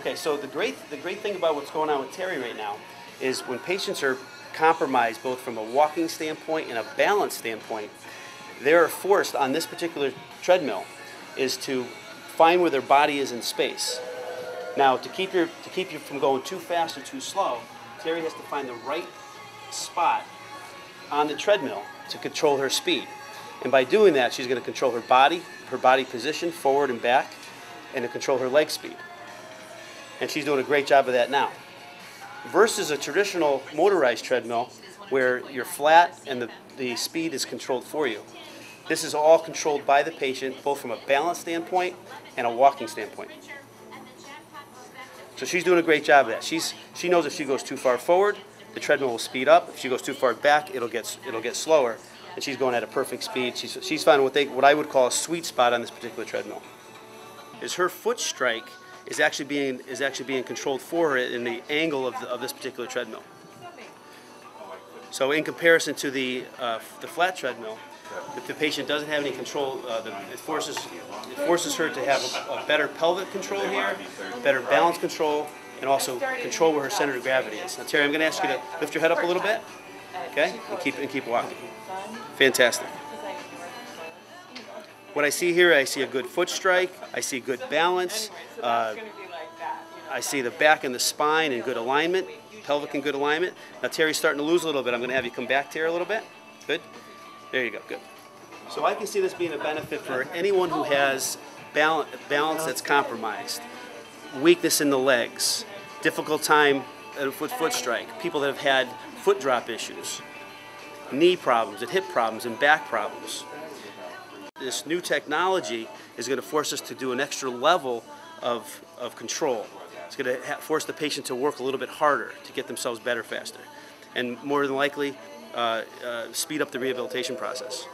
Okay, so the great thing about what's going on with Terry right now is when patients are compromised both from a walking standpoint and a balance standpoint, they're forced on this particular treadmill is to find where their body is in space. Now, to keep you from going too fast or too slow, Terry has to find the right spot on the treadmill to control her speed. And by doing that, she's going to control her body position, forward and back, and to control her leg speed. And she's doing a great job of that now. Versus a traditional motorized treadmill where you're flat and the speed is controlled for you. This is all controlled by the patient, both from a balance standpoint and a walking standpoint. So she's doing a great job of that. She knows if she goes too far forward, the treadmill will speed up. If she goes too far back, it'll get slower. And she's going at a perfect speed. She's finding what I would call a sweet spot on this particular treadmill. Is her foot strike is actually being controlled for her in the angle of this particular treadmill. So in comparison to the flat treadmill, if the patient doesn't have any control, it forces her to have a better pelvic control here, better balance control, and also control where her center of gravity is. Now, Terry, I'm going to ask you to lift your head up a little bit, okay, and keep walking. Fantastic. What I see here, I see a good foot strike, I see good balance, I see the back and the spine in good alignment, pelvic in good alignment. Now Terry's starting to lose a little bit. I'm going to have you come back, Terry, a little bit. Good. There you go. Good. So I can see this being a benefit for anyone who has balance that's compromised, weakness in the legs, difficult time with foot strike, people that have had foot drop issues, knee problems, and hip problems, and back problems. This new technology is going to force us to do an extra level of control. It's going to force the patient to work a little bit harder to get themselves better faster, and more than likely speed up the rehabilitation process.